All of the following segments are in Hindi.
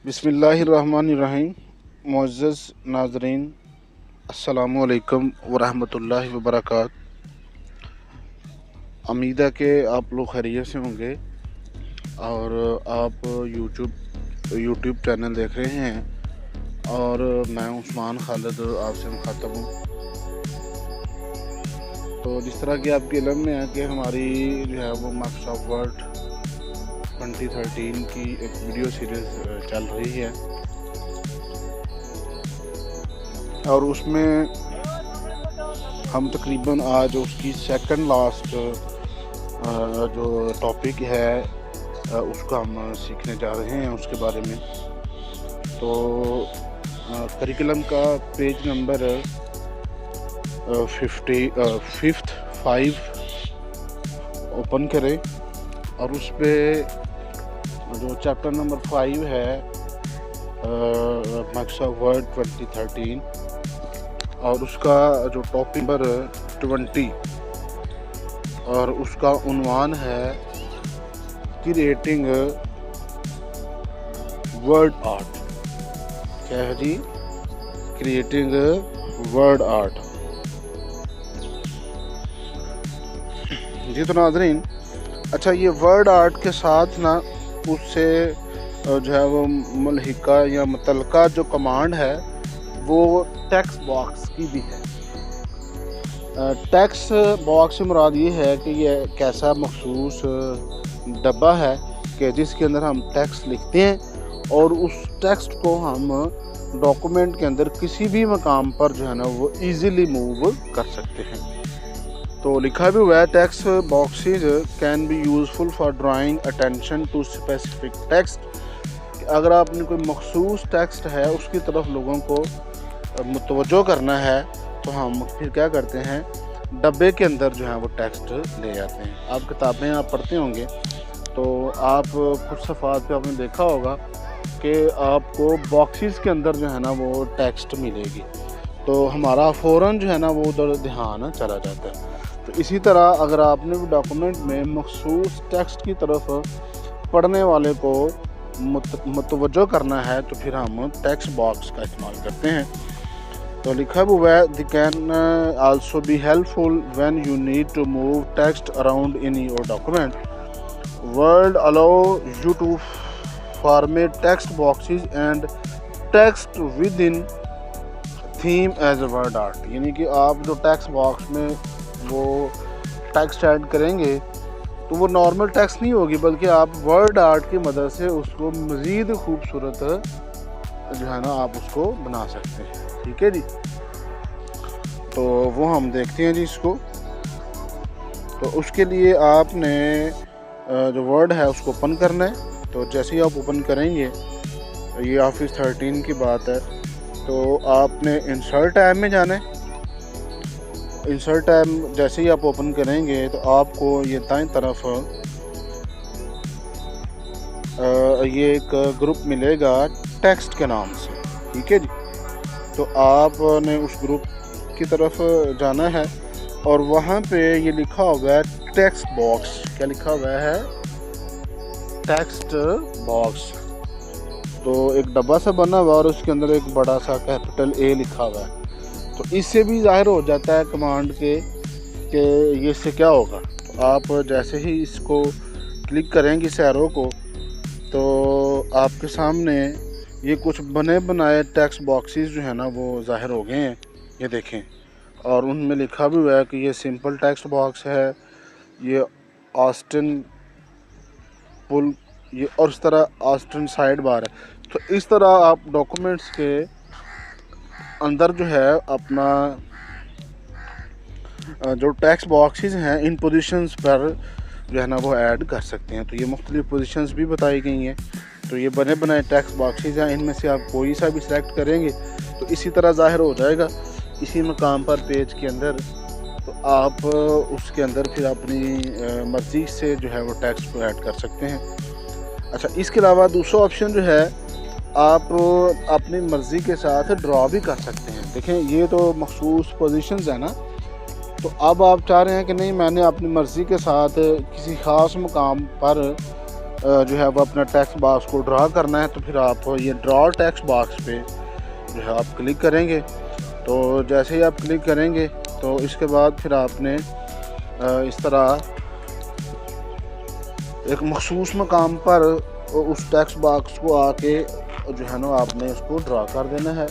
बिस्मिल्लाहिर्रहमानिर्रहीम। मुअज़्ज़ज़ नाज़रीन, अस्सलामु अलैकुम वरहमतुल्लाहि वबरकातुहू। उम्मीद है कि आप लोग खैरियत से होंगे और आप यूट्यूब चैनल देख रहे हैं और मैं उस्मान खालिद आपसे मुखातब हूँ। तो जिस तरह कि आपके इल्म में है कि हमारी जो है वो माइक्रोसॉफ्ट वर्ड 2013 की एक वीडियो सीरीज़ चल रही है और उसमें हम तकरीबन आज उसकी सेकंड लास्ट जो टॉपिक है उसका हम सीखने जा रहे हैं उसके बारे में। तो करिकुलम का पेज नंबर 5 ओपन करें और उस पर जो चैप्टर नंबर 5 है माइक्रोसॉफ्ट वर्ड 2013 और उसका जो टॉपिक नंबर 20 और उसका उन्वान है क्रिएटिंग वर्ड आर्ट। क्या है जी? Creating word art. जी तो नाज़रीन, अच्छा ये वर्ड आर्ट के साथ ना उससे जो है वो मलहिका या मुतलका जो कमांड है वो टेक्स्ट बॉक्स की भी है। टेक्स्ट बॉक्स से मुराद ये है कि ये कैसा मखसूस डब्बा है कि जिसके अंदर हम टेक्स्ट लिखते हैं और उस टेक्स्ट को हम डॉक्यूमेंट के अंदर किसी भी मकाम पर जो है ना वो इजीली मूव कर सकते हैं। तो लिखा भी हुआ है text boxes can be useful for drawing attention to specific text. अगर आपने कोई मखसूस टेक्स्ट है उसकी तरफ लोगों को मुतवज्जो करना है तो हम फिर क्या करते हैं, डब्बे के अंदर जो है वो टेक्स्ट ले जाते हैं। आप किताबें आप पढ़ते होंगे तो आप कुछ सफ़ात पे आपने देखा होगा कि आपको बॉक्सेस के अंदर जो है ना वो टेक्स्ट मिलेगी, तो हमारा फ़ौरन जो है ना वो उधर ध्यान चला जाता है। तो इसी तरह अगर आपने भी डॉक्यूमेंट में मखसूस टेक्स्ट की तरफ पढ़ने वाले को मुतवज्जो करना है तो फिर हम टेक्स्ट बॉक्स का इस्तेमाल करते हैं। तो लिखा हुआ है they can also be helpful when you need to move text around in your document. Word allow you to format text boxes and text within them as a WordArt. यानी कि आप जो टेक्स्ट बॉक्स में वो टेक्स्ट ऐड करेंगे तो वो नॉर्मल टेक्स्ट नहीं होगी बल्कि आप वर्ड आर्ट की मदद से उसको मज़ीद खूबसूरत जो है ना आप उसको बना सकते हैं। ठीक है जी, तो वो हम देखते हैं जी इसको। तो उसके लिए आपने जो वर्ड है उसको ओपन करना है। तो जैसे ही आप ओपन करेंगे, ये ऑफिस 13 की बात है, तो आपने इंसर्ट टैब में जाना है। इंसर्ट टैब जैसे ही आप ओपन करेंगे तो आपको ये दाईं तरफ ये एक ग्रुप मिलेगा टेक्स्ट के नाम से। ठीक है जी, तो आपने उस ग्रुप की तरफ जाना है और वहाँ पे ये लिखा हुआ है टेक्स्ट बॉक्स। क्या लिखा हुआ है? Text box. तो एक डब्बा सा बना हुआ और उसके अंदर एक बड़ा सा कैपिटल ए लिखा हुआ है। तो इससे भी ज़ाहिर हो जाता है कमांड के कि ये इससे क्या होगा। तो आप जैसे ही इसको क्लिक करेंगे इस एरो को तो आपके सामने ये कुछ बने बनाए टेक्स्ट बॉक्सेस जो है ना वो ज़ाहिर हो गए हैं, ये देखें। और उनमें लिखा भी हुआ है कि ये सिंपल टेक्स्ट बॉक्स है, ये ऑस्टन पुल, ये और इस तरह ऑस्टन साइड बार है। तो इस तरह आप डॉक्यूमेंट्स के अंदर जो है अपना जो टेक्स्ट बॉक्सेस हैं इन पोजीशंस पर जो है ना वो ऐड कर सकते हैं। तो ये मुख्तलिफ पोजीशंस भी बताई गई हैं। तो ये बने बनाए टेक्स्ट बॉक्सेस हैं, इनमें से आप कोई सा भी सिलेक्ट करेंगे तो इसी तरह ज़ाहिर हो जाएगा इसी मकाम पर पेज के अंदर। तो आप उसके अंदर फिर अपनी मर्ज़ी से जो है वो टेक्स्ट को ऐड कर सकते हैं। अच्छा, इसके अलावा दूसरा ऑप्शन जो है आप अपनी मर्ज़ी के साथ ड्रॉ भी कर सकते हैं। देखें, ये तो मखसूस पोजीशंस है ना, तो अब आप चाह रहे हैं कि नहीं, मैंने अपनी मर्ज़ी के साथ किसी ख़ास मुकाम पर जो है वो अपना टेक्स्ट बॉक्स को ड्रा करना है, तो फिर आप ये ड्रॉ टेक्स्ट बॉक्स पे जो है आप क्लिक करेंगे। तो जैसे ही आप क्लिक करेंगे तो इसके बाद फिर आपने इस तरह एक मखसूस मकाम पर उस टेक्स्ट बॉक्स को आके जो है ना आपने उसको ड्रा कर देना है।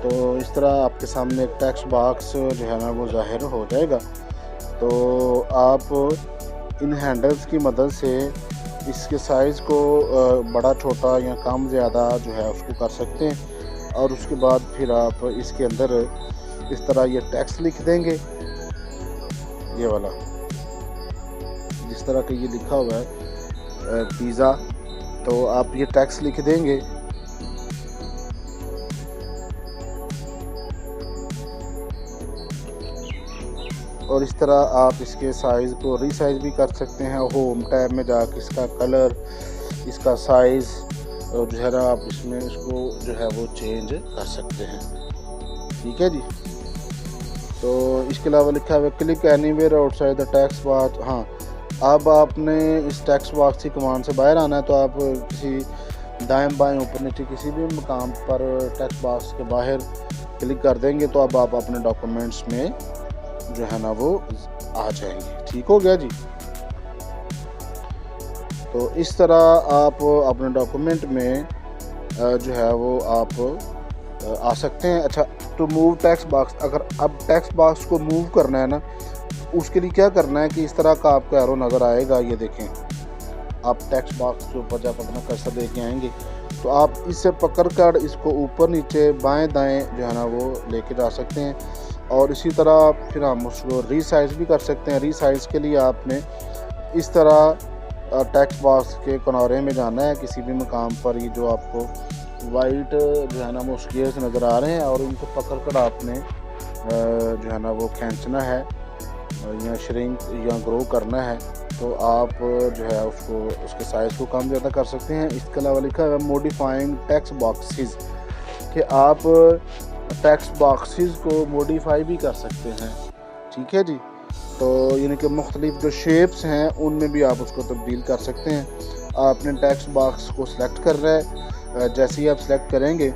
तो इस तरह आपके सामने एक टेक्स्ट बॉक्स जो है ना वो ज़ाहिर हो जाएगा। तो आप इन हैंडल्स की मदद से इसके साइज़ को बड़ा छोटा या कम ज़्यादा जो है उसको कर सकते हैं। और उसके बाद फिर आप इसके अंदर इस तरह ये टेक्स्ट लिख देंगे, ये वाला जिस तरह का ये लिखा हुआ है पिज़्ज़ा, तो आप ये टेक्स्ट लिख देंगे। और इस तरह आप इसके साइज़ को रीसाइज़ भी कर सकते हैं। होम टैब में जाकर इसका कलर, इसका साइज़ जो है ना आप इसमें इसको जो है वो चेंज कर सकते हैं। ठीक है जी। तो इसके अलावा लिखा है click anywhere outside the text box. हाँ, अब आपने इस टेक्स्ट बॉक्स की कमांड से बाहर आना है, तो आप किसी दाएं बाएं ऊपर नीचे किसी भी मकाम पर टेक्स्ट बॉक्स के बाहर क्लिक कर देंगे तो अब आप अपने डॉक्यूमेंट्स में जो है ना वो आ जाएंगे। ठीक हो गया जी। तो इस तरह आप अपने डॉक्यूमेंट में जो है वो आप आ सकते हैं। अच्छा, तो मूव टेक्स्ट बॉक्स, अगर अब टेक्स्ट बॉक्स को मूव करना है ना, उसके लिए क्या करना है कि इस तरह का आपको एरो नज़र आएगा। ये देखें, आप टेक्स्ट बॉक्स के ऊपर जब अपना कर्सर लेके आएंगे तो आप इससे पकड़ कर इसको ऊपर नीचे बाएं दाएं जो है ना वो लेके जा सकते हैं। और इसी तरह फिर हम उसको रीसाइज़ भी कर सकते हैं। रीसाइज़ के लिए आपने इस तरह टेक्स्ट बॉक्स के किनारे में जाना है किसी भी मकाम पर, ये जो आपको वाइट जो है ना वो स्क्वेयर्स नज़र आ रहे हैं, और इनको पकड़ कर आपने जो है ना वो खींचना है या श्रिंक या ग्रो करना है। तो आप जो है उसको उसके साइज़ को कम ज़्यादा कर सकते हैं। इसके अलावा लिखा है मॉडिफाइंग टेक्स्ट बॉक्सेस, कि आप टेक्स्ट बॉक्सेस को मॉडिफाई भी कर सकते हैं। ठीक है जी। तो यानी कि मुख्तलिफ जो शेप्स हैं उनमें भी आप उसको तब्दील कर सकते हैं। आपने टेक्स्ट बॉक्स को सिलेक्ट कर रहा है, जैसे ही आप सिलेक्ट करेंगे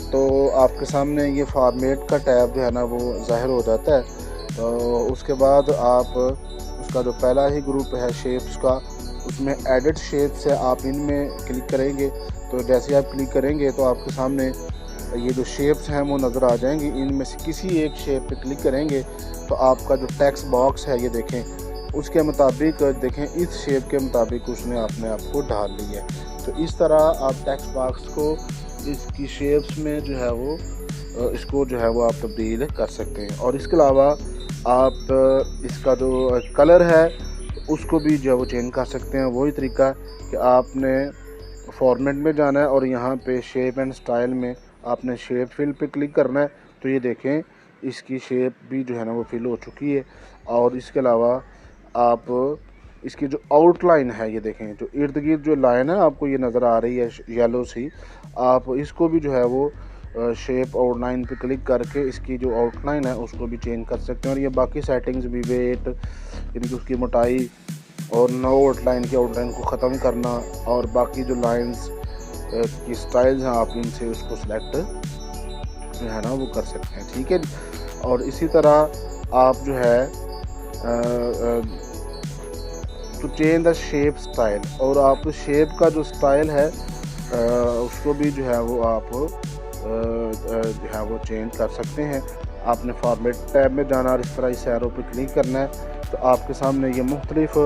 तो आपके सामने ये फॉर्मेट का टैब जो है ना वो ज़ाहिर हो जाता है। तो उसके बाद आप उसका जो पहला ही ग्रुप है शेप्स का, उसमें एडिट शेप्स है, आप इनमें क्लिक करेंगे। तो जैसे आप क्लिक करेंगे तो आपके सामने ये जो शेप्स हैं वो नज़र आ जाएंगी। इनमें से किसी एक शेप पे क्लिक करेंगे तो आपका जो टेक्स्ट बॉक्स है ये देखें, उसके मुताबिक देखें इस शेप के मुताबिक उसने अपने आप को ढाल लिया है। तो इस तरह आप टेक्स्ट बॉक्स को इसकी शेप्स में जो है वो इसको जो है वो आप तब्दील कर सकते हैं। और इसके अलावा आप इसका जो कलर है उसको भी जो है वो चेंज कर सकते हैं। वही तरीका कि आपने फॉर्मेट में जाना है और यहाँ पे शेप एंड स्टाइल में आपने शेप फिल पे क्लिक करना है। तो ये देखें इसकी शेप भी जो है ना वो फिल हो चुकी है। और इसके अलावा आप इसकी जो आउटलाइन है ये देखें, जो इर्द गिर्द जो लाइन है आपको ये नज़र आ रही है येलो सी, आप इसको भी जो है वो शेप आउटलाइन पे क्लिक करके इसकी जो आउटलाइन है उसको भी चेंज कर सकते हैं। और ये बाकी सेटिंग्स भी, वेट यानी कि उसकी मोटाई और नो आउटलाइन की आउटलाइन को ख़त्म करना, और बाकी जो लाइंस की स्टाइल्स हैं आप इनसे उसको सिलेक्ट जो है ना वो कर सकते हैं। ठीक है। और इसी तरह आप जो है to change the shape style, और आप शेप का जो स्टाइल है उसको भी जो है वो आप जो है वो चेंज कर सकते हैं। आपने फॉर्मेट टैब में जाना और इस तरह इस एरो पे क्लिक करना है तो आपके सामने ये मुख्तलिफ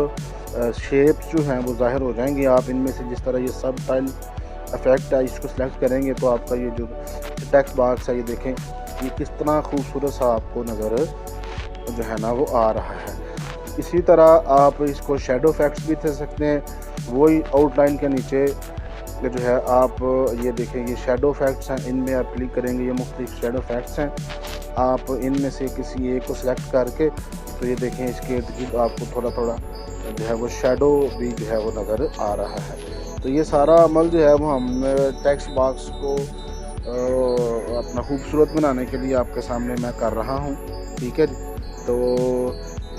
शेप्स जो हैं वो ज़ाहिर हो जाएंगी। आप इनमें से जिस तरह ये सब टाइल इफेक्ट है इसको सिलेक्ट करेंगे तो आपका ये जो टेक्स्ट बॉक्स है ये देखें ये किस तरह खूबसूरत सा आपको नज़र जो है ना वो आ रहा है। इसी तरह आप इसको शेडो इफेक्ट्स भी दे सकते हैं। वही आउटलाइन के नीचे जो है आप ये देखें ये शेडो इफेक्ट्स हैं, इनमें आप क्लिक करेंगे, ये मुख्तलिफ शेडो इफेक्ट्स हैं। आप इनमें से किसी एक को सिलेक्ट करके तो ये देखें इसके इर्द गिर्द आपको थोड़ा थोड़ा जो है वो शेडो भी जो है वो नज़र आ रहा है। तो ये सारा अमल जो है वो हम टेक्स्ट बॉक्स को अपना खूबसूरत बनाने के लिए आपके सामने मैं कर रहा हूँ। ठीक है। तो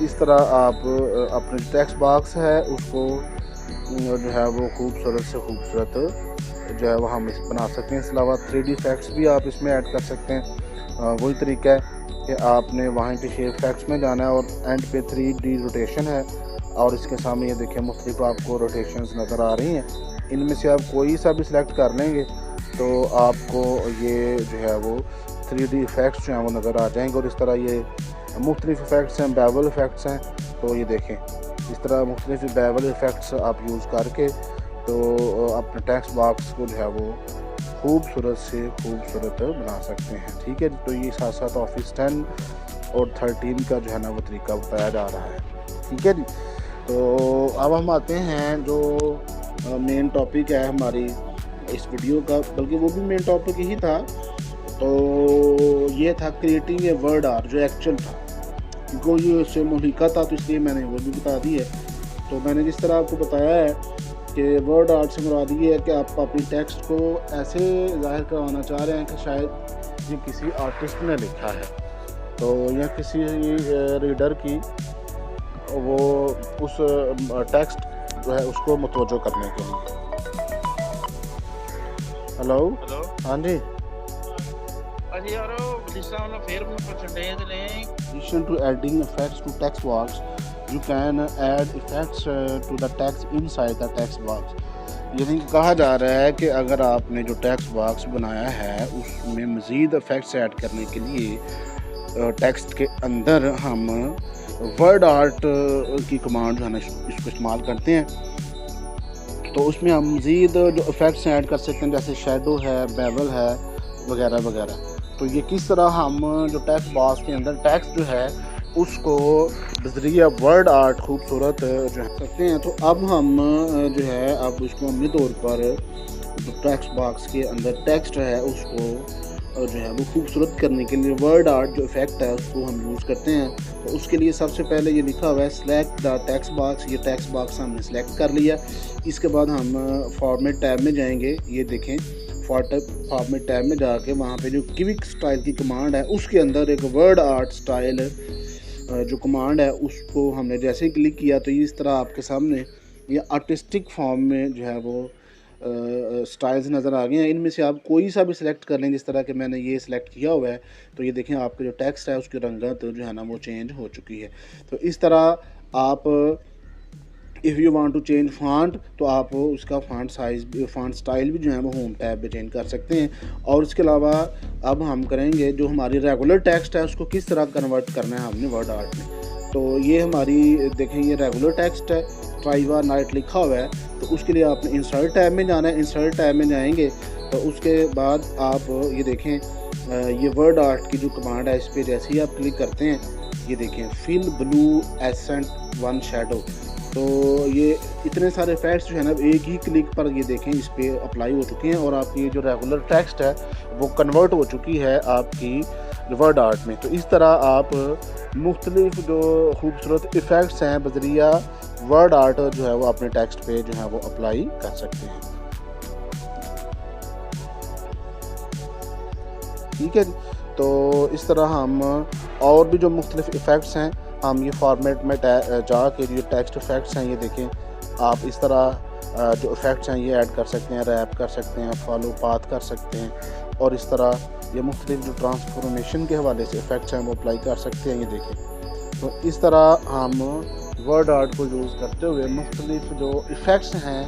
इस तरह आप अपने टेक्स्ट बॉक्स है उसको जो है वो खूबसूरत से खूबसूरत जो है वो हम इस बना सकते हैं। इसके अलावा 3D इफेक्ट्स भी आप इसमें ऐड कर सकते हैं। वही तरीका है कि आपने वहाँ के शेप इफेक्ट्स में जाना है और एंड पे 3D रोटेशन है और इसके सामने ये देखिए मुख्तलिफ आपको रोटेशंस नज़र आ रही हैं। इनमें से आप कोई सा भी सिलेक्ट कर लेंगे तो आपको ये जो है वो 3D इफेक्ट्स जो हैं वो नज़र आ जाएंगे। और इस तरह ये मुख्तलिफ इफेक्ट्स हैं, बेवल इफेक्ट्स हैं। तो ये देखें इस तरह मुख्तलिफ बेवल इफेक्ट्स आप यूज़ करके तो अपने टेक्स्ट बॉक्स को जो है वो खूबसूरत से खूबसूरत बना सकते हैं। ठीक है, तो ये साथ साथ ऑफिस 10 और 13 का जो है ना वो तरीका बताया जा रहा है। ठीक है जी, तो अब हम आते हैं जो मेन टॉपिक है हमारी इस वीडियो का, बल्कि वो भी मेन टॉपिक ही था। तो ये था क्रिएटिंग ए वर्ड आर्ट, जो एक्चुअल था क्योंकि ये उससे मुल्हिका था तो इसलिए मैंने वो भी बता दी है। तो मैंने जिस तरह आपको बताया है कि वर्ड आर्ट से मुराद ये है कि आप अपनी टेक्स्ट को ऐसे ज़ाहिर करवाना चाह रहे हैं कि शायद ये किसी आर्टिस्ट ने लिखा है, तो या किसी रीडर की वो उस टेक्स्ट जो है उसको मुतवज्जो करने के लिए। हेलो, हाँ जी। In addition to adding effects to text box, you can add effects to the text inside the text box. यानी कि कहा जा रहा है कि अगर आपने जो टेक्स्ट बॉक्स बनाया है उसमें मज़ीद इफ़ेक्ट्स ऐड करने के लिए टेक्स्ट के अंदर हम वर्ड आर्ट की कमांड जो है ना इसको इस्तेमाल करते हैं। तो उसमें हम मज़ीद जो इफ़ेक्ट्स ऐड कर सकते हैं, जैसे शेडो है, बेवल है, वगैरह वगैरह। तो ये किस तरह हम जो टेक्स्ट बॉक्स के अंदर टेक्स्ट जो है उसको बज़रिया वर्ड आर्ट खूबसूरत जो है सकते हैं। तो अब हम जो है अब उसको अमली तौर पर जो टेक्स्ट बॉक्स के अंदर टेक्स्ट है उसको जो है वो खूबसूरत करने के लिए वर्ड आर्ट जो इफ़ेक्ट है उसको हम यूज़ करते हैं। तो उसके लिए सबसे पहले ये लिखा हुआ है सेलेक्ट द टेक्स्ट बॉक्स। ये टेक्स्ट बॉक्स हमने सेलेक्ट कर लिया। इसके बाद हम फॉर्मेट टैब में जाएंगे। ये देखें फॉर्मेट टैब में जाके वहाँ पे जो क्विक स्टाइल की कमांड है उसके अंदर एक वर्ड आर्ट स्टाइल जो कमांड है उसको हमने जैसे ही क्लिक किया तो इस तरह आपके सामने ये आर्टिस्टिक फॉर्म में जो है वो स्टाइल्स नज़र आ गए हैं। इनमें से आप कोई सा भी सिलेक्ट कर लें, जिस तरह के मैंने ये सिलेक्ट किया हुआ है। तो ये देखें आपका जो टेक्स्ट है उसकी रंगत जो है ना वो चेंज हो चुकी है। तो इस तरह आप if you want to change font तो आप उसका फॉन्ट साइज़ फॉन्ट स्टाइल भी जो है वो होम टैब पे चेंज कर सकते हैं। और इसके अलावा अब हम करेंगे जो हमारी रेगुलर टेक्स्ट है उसको किस तरह कन्वर्ट करना है हमने वर्ड आर्ट में। तो ये हमारी देखें ये रेगुलर टेक्स्ट है, ट्राइवा नाइट लिखा हुआ है। तो उसके लिए आपने इंसर्ट टैब में जाना है। इंसर्ट टैब में जाएंगे तो उसके बाद आप ये देखें ये वर्ड आर्ट की जो कमांड है इस पर जैसे ही आप क्लिक करते हैं ये देखें fill blue accent one shadow. तो ये इतने सारे इफेक्ट्स जो है ना एक ही क्लिक पर ये देखें इस पर अप्लाई हो चुके हैं और आपकी जो रेगुलर टेक्स्ट है वो कन्वर्ट हो चुकी है आपकी वर्ड आर्ट में। तो इस तरह आप मुख्तलिफ जो खूबसूरत इफ़ेक्ट्स हैं बज़रिया वर्ड आर्ट जो है वो अपने टेक्स्ट पे जो है वो अप्लाई कर सकते हैं। ठीक है, तो इस तरह हम और भी जो मुख्तलिफ इफ़ेक्ट्स हैं हम ये फॉर्मेट में जाके जो टेक्स्ट इफ़ेक्ट्स हैं ये देखें आप इस तरह जो इफ़ेक्ट्स हैं ये ऐड कर सकते हैं, रैप कर सकते हैं, फॉलो पाथ कर सकते हैं और इस तरह ये मुख्तलिफ जो ट्रांसफॉर्मेशन के हवाले से इफ़ेक्ट्स हैं वो अप्लाई कर सकते हैं। ये देखें तो इस तरह हम वर्ड आर्ट को यूज़ करते हुए मुख्तलिफ जो इफ़ेक्ट्स हैं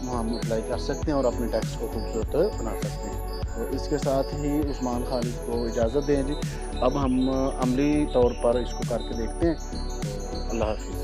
वो हम अप्लाई कर सकते हैं और अपने टेक्स्ट को खूबसूरत बना सकते हैं। तो इसके साथ ही उस्मान खालिद को इजाज़त दें जी। अब हम अमली तौर पर इसको करके देखते हैं। अल्लाह हाफ़िज़।